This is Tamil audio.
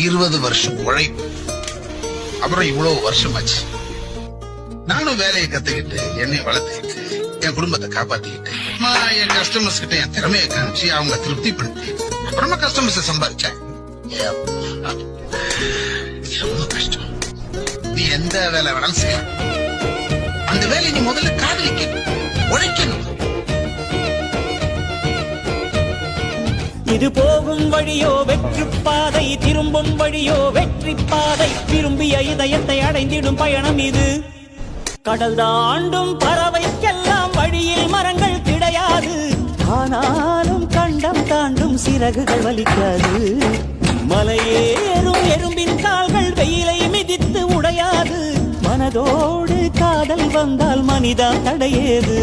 20 வருஷம் உழைப்பு, அப்புறம் இவ்வளவு வருஷம் ஆச்சு. நானும் வேலையை கத்துக்கிட்டு என்னை வளர்த்துக்கிட்டு என் குடும்பத்தை காப்பாத்திக்கிட்டு என் கஸ்டமர்ஸ் கிட்ட என் திறமையை காமிச்சு அவங்க திருப்திப்படுத்தி அப்புறமா கஸ்டமர்ஸ் சம்பாதிச்சேன். எவ்வளவு கஷ்டம். நீ எந்த வேலை வேணாலும் செய்யலாம். அந்த வேலையை நீ முதல்ல காதலிக்கணும், உழைக்கணும். இது போகும் வழியோ வெற்றி பாதை, திரும்பும் வழியோ வெற்றி பாதை. விரும்பிய இதயத்தை அடைந்திடும் பயணம் இது. கடல் தாண்டும் பறவைக்கெல்லாம் வழியில் மரங்கள் கிடையாது. ஆனாலும் கண்டம் தாண்டும் சிறகுகள் வலிக்காது. மலையேறும் எறும்பின் கால்கள் வெயிலை மிதித்து உடையாது. மனதோடு காதல் வந்தால் மனிதா தடையேது.